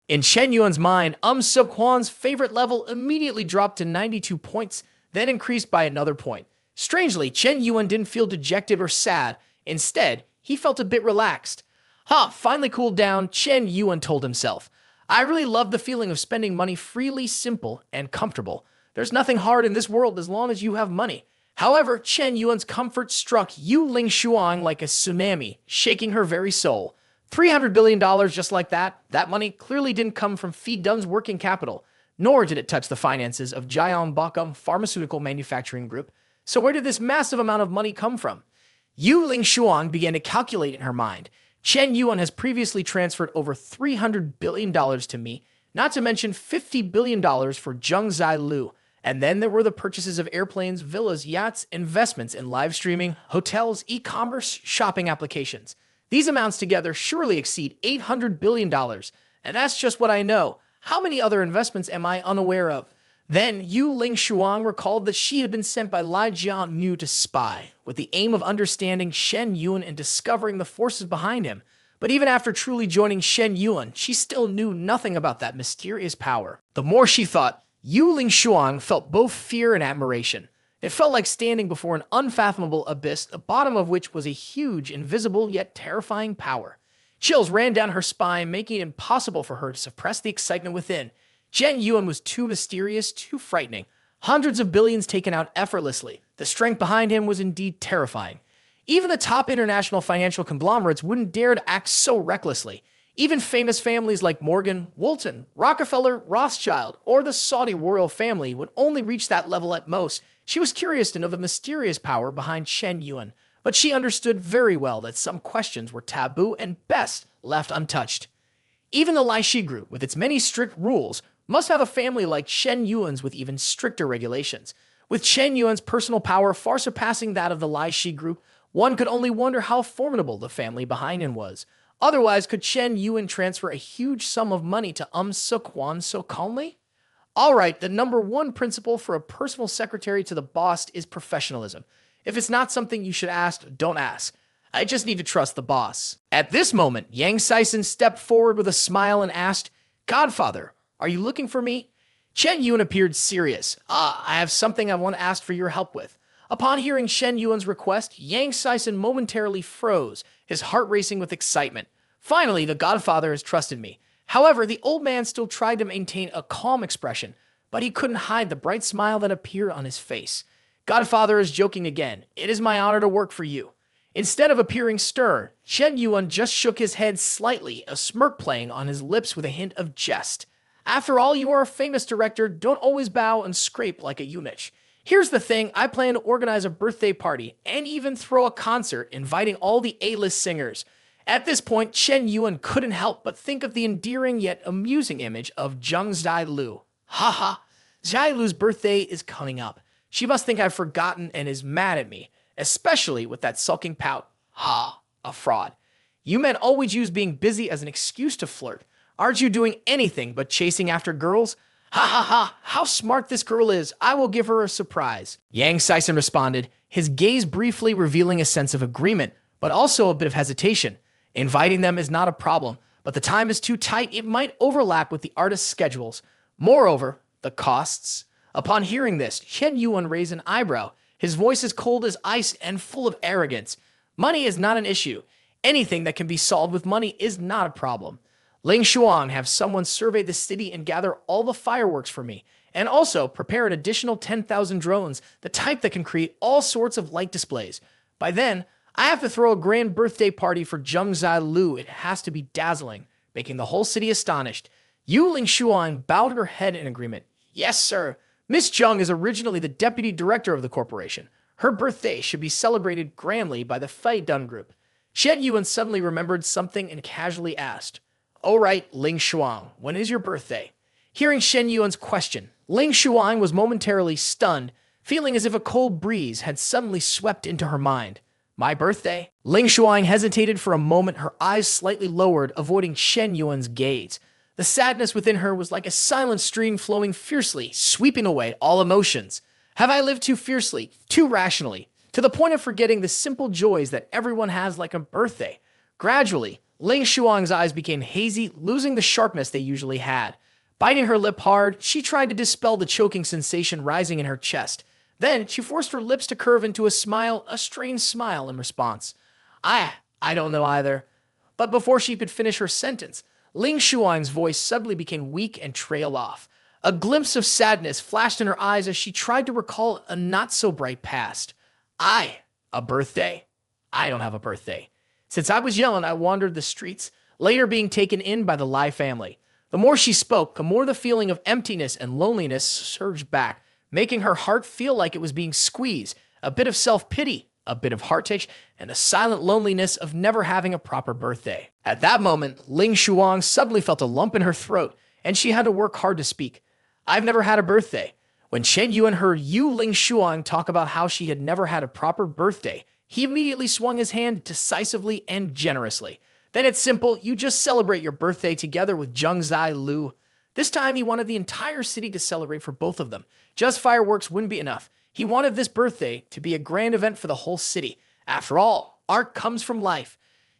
In Chen Yuan's mind, Seok-hwan's favorite level immediately dropped to 92 points, then increased by another point. Strangely, Chen Yuan didn't feel dejected or sad. Instead, he felt a bit relaxed. Finally cooled down, Chen Yuan told himself. I really love the feeling of spending money freely, simple, and comfortable. There's nothing hard in this world as long as you have money. However, Chen Yuan's comfort struck Yu Lingshuang like a tsunami, shaking her very soul. $300 billion just like that? That money clearly didn't come from Phi Dun's working capital, nor did it touch the finances of Jian Bakam Pharmaceutical Manufacturing Group. So where did this massive amount of money come from? Yu Lingshuang began to calculate in her mind. Chen Yuan has previously transferred over $300 billion to me, not to mention $50 billion for Zheng Zai Lu. And then there were the purchases of airplanes, villas, yachts, investments in live streaming, hotels, e-commerce, shopping applications. These amounts together surely exceed $800 billion. And that's just what I know. How many other investments am I unaware of? Then Yu Lingshuang recalled that she had been sent by Lai Jianyu to spy, with the aim of understanding Shen Yuan and discovering the forces behind him. But even after truly joining Shen Yuan, she still knew nothing about that mysterious power. The more she thought, Yu Lingshuang felt both fear and admiration. It felt like standing before an unfathomable abyss, the bottom of which was a huge, invisible, yet terrifying power. Chills ran down her spine, making it impossible for her to suppress the excitement within. Chen Yuan was too mysterious, too frightening. Hundreds of billions taken out effortlessly. The strength behind him was indeed terrifying. Even the top international financial conglomerates wouldn't dare to act so recklessly. Even famous families like Morgan, Woolton, Rockefeller, Rothschild, or the Saudi royal family would only reach that level at most. She was curious to know the mysterious power behind Chen Yuan, but she understood very well that some questions were taboo and best left untouched. Even the Lai Shi group, with its many strict rules, must have a family like Chen Yuan's with even stricter regulations. With Chen Yuan's personal power far surpassing that of the Lai Shi group, one could only wonder how formidable the family behind him was. Otherwise, could Chen Yuan transfer a huge sum of money to Seok-hwan so calmly? All right, the number one principle for a personal secretary to the boss is professionalism. If it's not something you should ask, don't ask. I just need to trust the boss. At this moment, Yang Sison stepped forward with a smile and asked, Godfather, are you looking for me? Chen Yuan appeared serious. I have something I want to ask for your help with. Upon hearing Shen Yuan's request, Yang Sison momentarily froze, his heart racing with excitement. Finally, the Godfather has trusted me. However, the old man still tried to maintain a calm expression, but he couldn't hide the bright smile that appeared on his face. Godfather is joking again. It is my honor to work for you. Instead of appearing stern, Chen Yuan just shook his head slightly, a smirk playing on his lips with a hint of jest. After all, you are a famous director. Don't always bow and scrape like a eunuch. Here's the thing, I plan to organize a birthday party and even throw a concert inviting all the A-list singers. At this point, Chen Yuan couldn't help but think of the endearing yet amusing image of Zheng Zai Lu. Haha, Zai Lu's birthday is coming up. She must think I've forgotten and is mad at me, especially with that sulking pout. A fraud. You men always use being busy as an excuse to flirt. Aren't you doing anything but chasing after girls? How smart this girl is. I will give her a surprise. Yang Sison responded, his gaze briefly revealing a sense of agreement, but also a bit of hesitation. Inviting them is not a problem, but the time is too tight. It might overlap with the artist's schedules. Moreover, the costs. Upon hearing this, Chen Yuan raised an eyebrow. His voice is cold as ice and full of arrogance. Money is not an issue. Anything that can be solved with money is not a problem. Ling Shuang have someone survey the city and gather all the fireworks for me, and also prepare an additional 10,000 drones, the type that can create all sorts of light displays. By then, I have to throw a grand birthday party for Zheng Zai Lu. It has to be dazzling, making the whole city astonished. Yu Ling Shuang bowed her head in agreement. Yes, sir. Miss Zheng is originally the deputy director of the corporation. Her birthday should be celebrated grandly by the Phi Dun group. Shen Yuan suddenly remembered something and casually asked, all right, Ling Shuang, when is your birthday? Hearing Shen Yuan's question, Ling Shuang was momentarily stunned, feeling as if a cold breeze had suddenly swept into her mind. My birthday? Ling Shuang hesitated for a moment, her eyes slightly lowered, avoiding Shen Yuan's gaze. The sadness within her was like a silent stream flowing fiercely, sweeping away all emotions. Have I lived too fiercely, too rationally, to the point of forgetting the simple joys that everyone has like a birthday? Gradually, Ling Shuang's eyes became hazy, losing the sharpness they usually had. Biting her lip hard, she tried to dispel the choking sensation rising in her chest. Then she forced her lips to curve into a smile, a strange smile in response. I don't know either. But before she could finish her sentence, Ling Shuang's voice suddenly became weak and trailed off. A glimpse of sadness flashed in her eyes as she tried to recall a not-so-bright past. A birthday? I don't have a birthday. Since I was young, I wandered the streets, later being taken in by the Lai family. The more she spoke, the more the feeling of emptiness and loneliness surged back, making her heart feel like it was being squeezed, a bit of self-pity, a bit of heartache, and a silent loneliness of never having a proper birthday. At that moment, Ling Shuang suddenly felt a lump in her throat, and she had to work hard to speak. I've never had a birthday. When Chen Yuan heard Ling Shuang talk about how she had never had a proper birthday, he immediately swung his hand decisively and generously. Then it's simple, you just celebrate your birthday together with Zheng Zai Lu. This time he wanted the entire city to celebrate for both of them. Just fireworks wouldn't be enough. He wanted this birthday to be a grand event for the whole city. After all, art comes from life.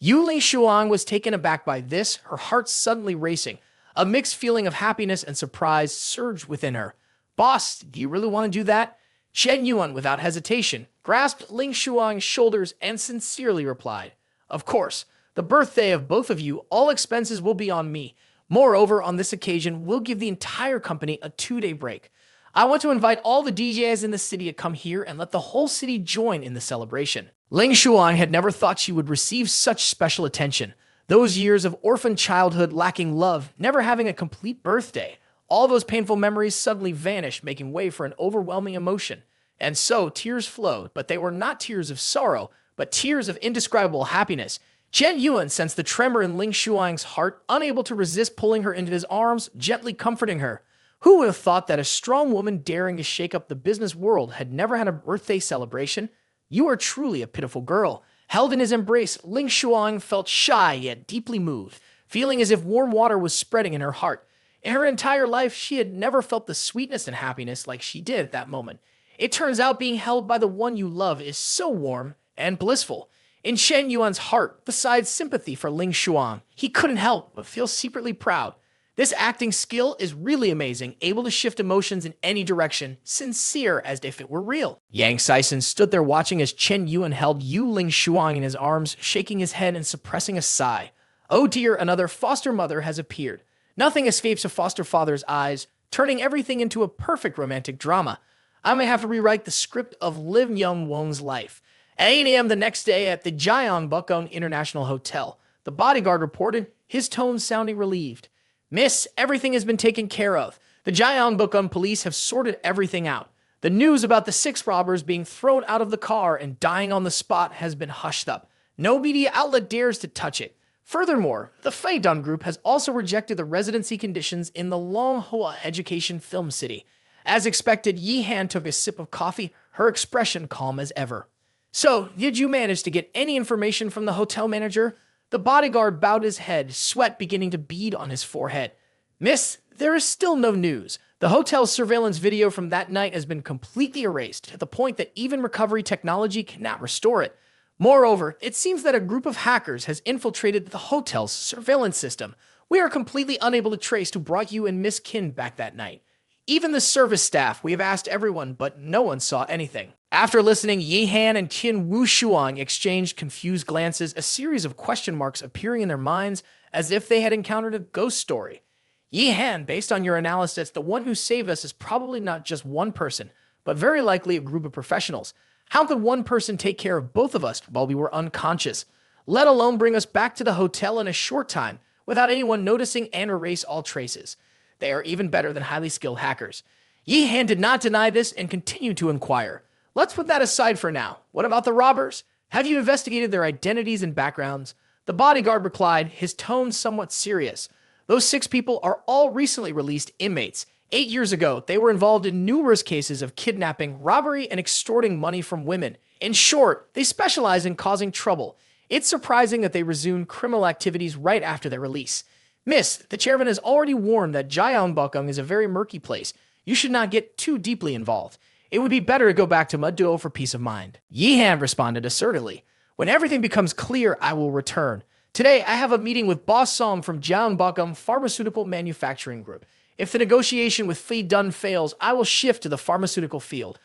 Ling Shuang was taken aback by this, her heart suddenly racing. A mixed feeling of happiness and surprise surged within her. Boss, do you really want to do that? Chen Yuan, without hesitation, grasped Ling Shuang's shoulders and sincerely replied, Of course, the birthday of both of you, all expenses will be on me. Moreover, on this occasion, we'll give the entire company a 2-day break. I want to invite all the DJs in the city to come here and let the whole city join in the celebration. Ling Shuang had never thought she would receive such special attention. Those years of orphan childhood lacking love, never having a complete birthday, all those painful memories suddenly vanished, making way for an overwhelming emotion. And so tears flowed, but they were not tears of sorrow, but tears of indescribable happiness. Chen Yuan sensed the tremor in Ling Shuang's heart, unable to resist pulling her into his arms, gently comforting her. Who would have thought that a strong woman daring to shake up the business world had never had a birthday celebration? You are truly a pitiful girl. Held in his embrace, Ling Shuang felt shy yet deeply moved, feeling as if warm water was spreading in her heart. In her entire life, she had never felt the sweetness and happiness like she did at that moment. It turns out being held by the one you love is so warm and blissful. In Chen Yuan's heart, besides sympathy for Ling Shuang, he couldn't help but feel secretly proud. This acting skill is really amazing, able to shift emotions in any direction, sincere as if it were real. Yang Saisen stood there watching as Chen Yuan held Ling Shuang in his arms, shaking his head and suppressing a sigh. Oh dear, another foster mother has appeared. Nothing escapes a foster father's eyes, turning everything into a perfect romantic drama. I may have to rewrite the script of Lim Young Wong's life. At 8 a.m. the next day at the Jiangbukong International Hotel, the bodyguard reported, his tone sounding relieved. Miss, everything has been taken care of. The Jiangbukong police have sorted everything out. The news about the 6 robbers being thrown out of the car and dying on the spot has been hushed up. No media outlet dares to touch it. Furthermore, the Feidun Group has also rejected the residency conditions in the Longhua Education Film City. As expected, Yi Han took a sip of coffee, her expression calm as ever. So, did you manage to get any information from the hotel manager? The bodyguard bowed his head, sweat beginning to bead on his forehead. Miss, there is still no news. The hotel's surveillance video from that night has been completely erased, to the point that even recovery technology cannot restore it. Moreover, it seems that a group of hackers has infiltrated the hotel's surveillance system. We are completely unable to trace who brought you and Miss Qin back that night. Even the service staff, we have asked everyone, but no one saw anything. After listening, Yi Han and Qin Wu Shuang exchanged confused glances, a series of question marks appearing in their minds as if they had encountered a ghost story. Yi Han, based on your analysis, the one who saved us is probably not just one person, but very likely a group of professionals. How could one person take care of both of us while we were unconscious, let alone bring us back to the hotel in a short time, without anyone noticing and erase all traces? They are even better than highly skilled hackers. Yi Han did not deny this and continued to inquire. Let's put that aside for now. What about the robbers? Have you investigated their identities and backgrounds? The bodyguard replied, his tone somewhat serious. Those 6 people are all recently released inmates. 8 years ago, they were involved in numerous cases of kidnapping, robbery, and extorting money from women. In short, they specialize in causing trouble. It's surprising that they resumed criminal activities right after their release. Miss, the chairman has already warned that Jiangbukong is a very murky place. You should not get too deeply involved. It would be better to go back to Mudduo for peace of mind. Yi Han responded assertively. When everything becomes clear, I will return. Today, I have a meeting with Boss Song from Jiangbakam Pharmaceutical Manufacturing Group. If the negotiation with Fei Dun fails, I will shift to the pharmaceutical field.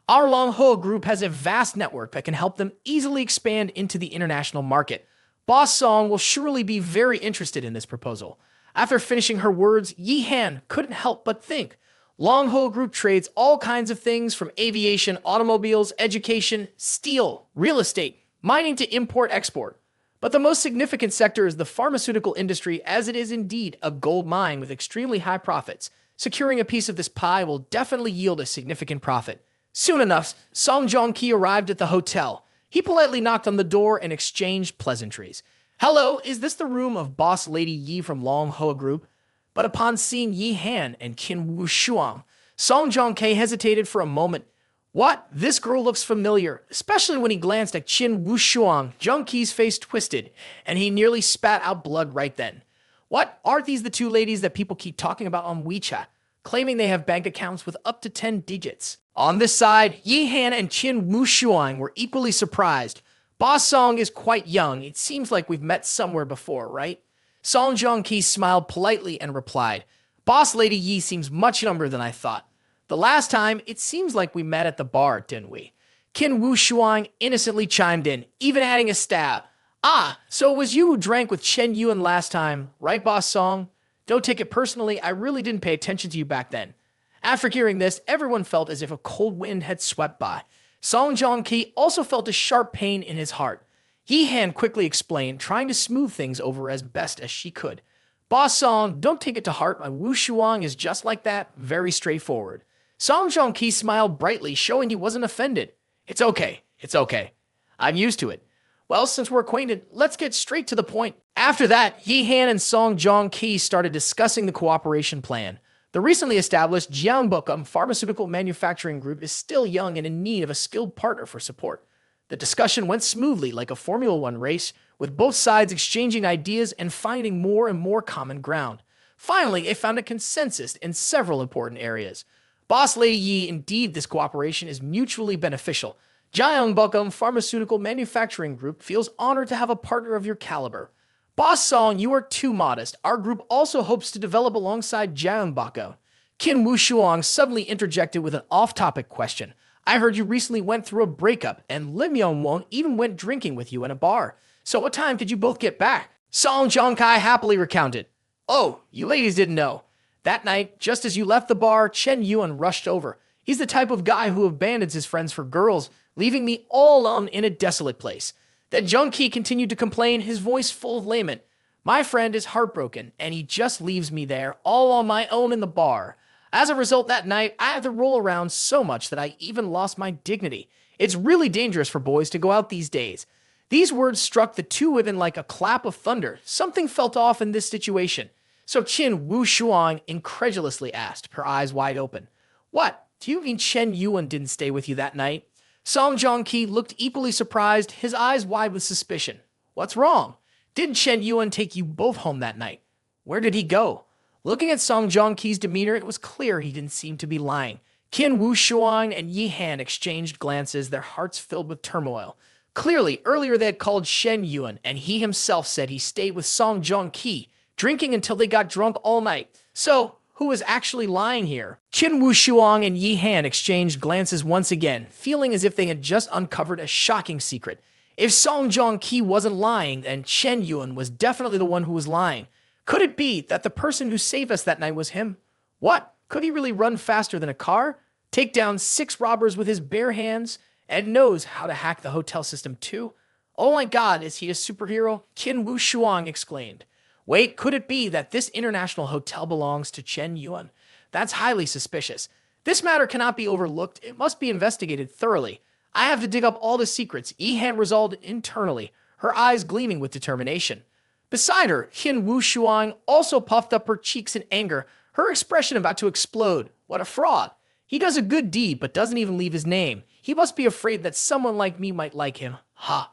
Our Longho group has a vast network that can help them easily expand into the international market. Boss Song will surely be very interested in this proposal. After finishing her words, Yi Han couldn't help but think. Longho Group trades all kinds of things from aviation, automobiles, education, steel, real estate, mining to import-export. But the most significant sector is the pharmaceutical industry, as it is indeed a gold mine with extremely high profits. Securing a piece of this pie will definitely yield a significant profit. Soon enough, Song Joong-ki arrived at the hotel. He politely knocked on the door and exchanged pleasantries. "Hello, is this the room of Boss Lady Yi from Long Hoa Group?" But upon seeing Yi Han and Qin Wu Shuang, Song Joong-ki hesitated for a moment. What? This girl looks familiar, especially when he glanced at Qin Wu Shuang. Joong-ki's face twisted, and he nearly spat out blood right then. What? Aren't these the two ladies that people keep talking about on WeChat, claiming they have bank accounts with up to 10 digits? On this side, Yi Han and Qin Wu Shuang were equally surprised. Boss Song is quite young. It seems like we've met somewhere before, right? Song Joong-ki smiled politely and replied, "Boss Lady Yi seems much younger than I thought. The last time, it seems like we met at the bar, didn't we?" Qin Wu Shuang innocently chimed in, even adding a stab. "Ah, so it was you who drank with Chen Yuan last time, right, Boss Song? Don't take it personally, I really didn't pay attention to you back then." After hearing this, everyone felt as if a cold wind had swept by. Song Joong-ki also felt a sharp pain in his heart. Yi Han quickly explained, trying to smooth things over as best as she could. "Boss Song, don't take it to heart. My Wu Shuang is just like that, very straightforward." Song Joong-ki smiled brightly, showing he wasn't offended. It's okay. I'm used to it. Well, since we're acquainted, let's get straight to the point." After that, Yi Han and Song Joong-ki started discussing the cooperation plan. The recently established Jiangbakam Pharmaceutical Manufacturing Group is still young and in need of a skilled partner for support. The discussion went smoothly like a Formula One race, with both sides exchanging ideas and finding more and more common ground. Finally, they found a consensus in several important areas. Boss Lady Yi, indeed this cooperation is mutually beneficial. Jiangbakam Pharmaceutical Manufacturing Group feels honored to have a partner of your caliber. Boss Song, you are too modest. Our group also hopes to develop alongside Jiangbakam. Qin Wu Shuang suddenly interjected with an off-topic question. "I heard you recently went through a breakup, and Lim Yong-won even went drinking with you in a bar. So what time did you both get back?" Song Joong-ki happily recounted. "Oh, you ladies didn't know. That night, just as you left the bar, Chen Yuan rushed over. He's the type of guy who abandons his friends for girls, leaving me all alone in a desolate place." Then Joong-ki continued to complain, his voice full of lament. "My friend is heartbroken, and he just leaves me there, all on my own in the bar. As a result, that night, I had to roll around so much that I even lost my dignity. It's really dangerous for boys to go out these days." These words struck the two women like a clap of thunder. Something felt off in this situation. So Qin Wu Shuang incredulously asked, her eyes wide open, "What? Do you mean Chen Yuan didn't stay with you that night?" Song Joong-ki looked equally surprised, his eyes wide with suspicion. "What's wrong? Didn't Chen Yuan take you both home that night? Where did he go?" Looking at Song Joong-ki's demeanor, it was clear he didn't seem to be lying. Qin Wu Shuang and Yi Han exchanged glances, their hearts filled with turmoil. Clearly, earlier they had called Chen Yuan, and he himself said he stayed with Song Joong-ki, drinking until they got drunk all night. So, who was actually lying here? Qin Wu Shuang and Yi Han exchanged glances once again, feeling as if they had just uncovered a shocking secret. If Song Joong-ki wasn't lying, then Chen Yuan was definitely the one who was lying. Could it be that the person who saved us that night was him? What? Could he really run faster than a car? Take down 6 robbers with his bare hands? And knows how to hack the hotel system too? Oh my god, is he a superhero? Qin Wu Shuang exclaimed. Wait, could it be that this international hotel belongs to Chen Yuan? That's highly suspicious. This matter cannot be overlooked. It must be investigated thoroughly. I have to dig up all the secrets. Yi Han resolved internally, her eyes gleaming with determination. Beside her, Qin Wu Shuang also puffed up her cheeks in anger, her expression about to explode. What a fraud. He does a good deed, but doesn't even leave his name. He must be afraid that someone like me might like him. Ha!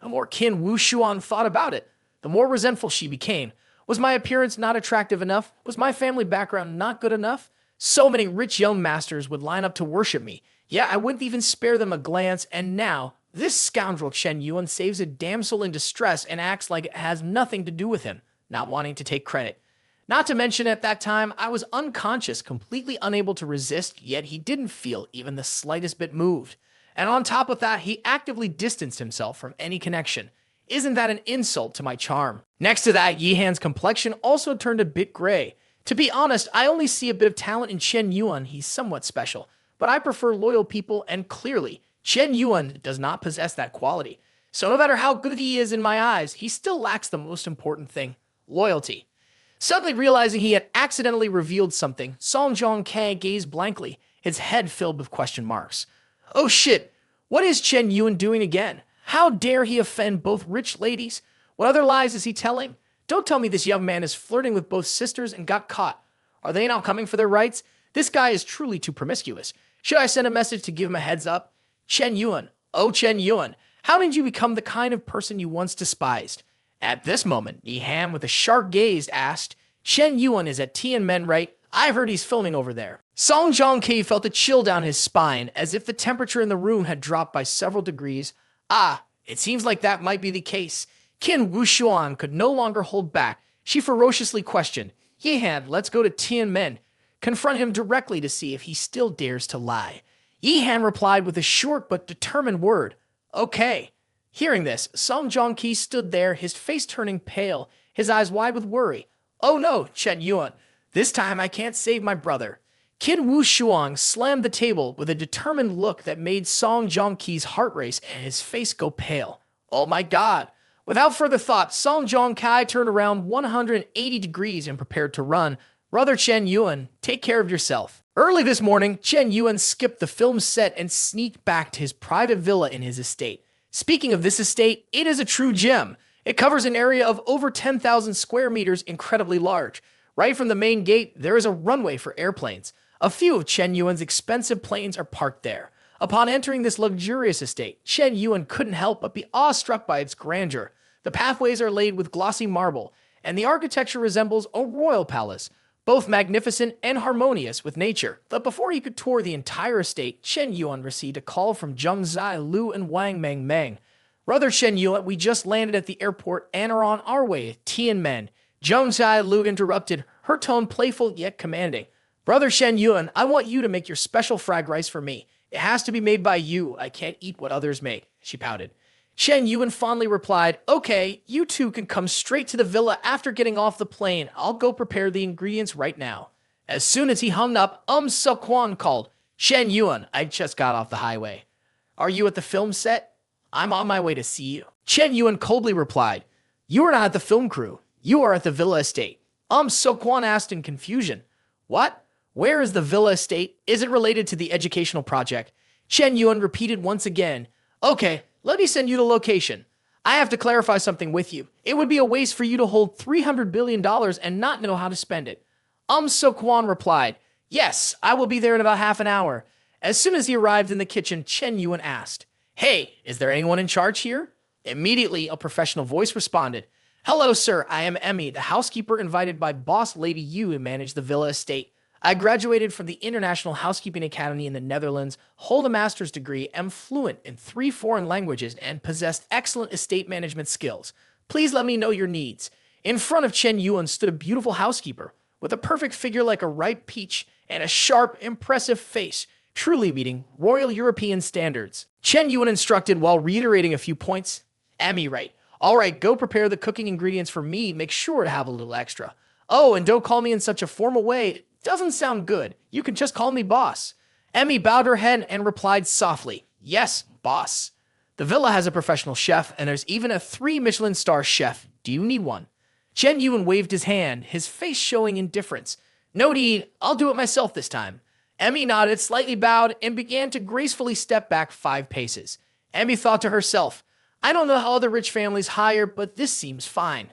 The more Qin Wu Shuang thought about it, the more resentful she became. Was my appearance not attractive enough? Was my family background not good enough? So many rich young masters would line up to worship me. Yeah, I wouldn't even spare them a glance, and now, This scoundrel Chen Yuan saves a damsel in distress and acts like it has nothing to do with him, not wanting to take credit. Not to mention at that time, I was unconscious, completely unable to resist, yet he didn't feel even the slightest bit moved. And on top of that, he actively distanced himself from any connection. Isn't that an insult to my charm? Next to that, Yihan's complexion also turned a bit gray. To be honest, I only see a bit of talent in Chen Yuan. He's somewhat special, but I prefer loyal people, and clearly, Chen Yuan does not possess that quality. So no matter how good he is in my eyes, he still lacks the most important thing, loyalty. Suddenly realizing he had accidentally revealed something, Song Joong-ki gazed blankly, his head filled with question marks. Oh shit, what is Chen Yuan doing again? How dare he offend both rich ladies? What other lies is he telling? Don't tell me this young man is flirting with both sisters and got caught. Are they now coming for their rights? This guy is truly too promiscuous. Should I send a message to give him a heads up? Chen Yuan, oh Chen Yuan, how did you become the kind of person you once despised? At this moment, Yihan, with a sharp gaze, asked, Chen Yuan is at Tianmen, right? I've heard he's filming over there. Song Joong-ki felt a chill down his spine, as if the temperature in the room had dropped by several degrees. Ah, it seems like that might be the case. Qin Wushuan could no longer hold back. She ferociously questioned, Yihan, let's go to Tianmen. Confront him directly to see if he still dares to lie. Yihan replied with a short but determined word, okay. Hearing this, Song Joong-ki stood there, his face turning pale, his eyes wide with worry. Oh no, Chen Yuan, this time I can't save my brother. Qin Wushuang slammed the table with a determined look that made Song Joong-ki's heart race and his face go pale. Oh my god. Without further thought, Song Joong-ki turned around 180 degrees and prepared to run. Brother Chen Yuan, take care of yourself. Early this morning, Chen Yuan skipped the film set and sneaked back to his private villa in his estate. Speaking of this estate, it is a true gem. It covers an area of over 10,000 square meters, incredibly large. Right from the main gate, there is a runway for airplanes. A few of Chen Yuan's expensive planes are parked there. Upon entering this luxurious estate, Chen Yuan couldn't help but be awestruck by its grandeur. The pathways are laid with glossy marble, and the architecture resembles a royal palace, both magnificent and harmonious with nature. But before he could tour the entire estate, Chen Yuan received a call from Zheng Zai, Lu, and Wang Meng. Brother Chen Yuan, we just landed at the airport and are on our way to Tianmen. Zheng Zai Lu interrupted, her tone playful yet commanding. Brother Chen Yuan, I want you to make your special fried rice for me. It has to be made by you. I can't eat what others make, she pouted. Chen Yuan fondly replied, okay, you two can come straight to the villa after getting off the plane. I'll go prepare the ingredients right now. As soon as he hung up, Seok-kwan called, Chen Yuan, I just got off the highway. Are you at the film set? I'm on my way to see you. Chen Yuan coldly replied, you are not at the film crew. You are at the villa estate. Seok-kwan asked in confusion, what? Where is the villa estate? Is it related to the educational project? Chen Yuan repeated once again, okay, let me send you the location. I have to clarify something with you. It would be a waste for you to hold $300 billion and not know how to spend it. Seok-kwan replied, yes, I will be there in about half an hour. As soon as he arrived in the kitchen, Chen Yuan asked, hey, is there anyone in charge here? Immediately, a professional voice responded, hello, sir, I am Emmy, the housekeeper invited by boss lady Yu to manage the villa estate. I graduated from the International Housekeeping Academy in the Netherlands, hold a master's degree, am fluent in 3 foreign languages, and possess excellent estate management skills. Please let me know your needs. In front of Chen Yuan stood a beautiful housekeeper, with a perfect figure like a ripe peach, and a sharp, impressive face, truly meeting Royal European standards. Chen Yuan instructed while reiterating a few points. Emmy, right. All right, go prepare the cooking ingredients for me. Make sure to have a little extra. Oh, and don't call me in such a formal way. Doesn't sound good. You can just call me boss. Emmy bowed her head and replied softly, yes, boss. The villa has a professional chef, and there's even a 3 Michelin star chef. Do you need one? Chen Yuan waved his hand, his face showing indifference. No need. I'll do it myself this time. Emmy nodded, slightly bowed, and began to gracefully step back 5 paces. Emmy thought to herself, I don't know how other rich families hire, but this seems fine.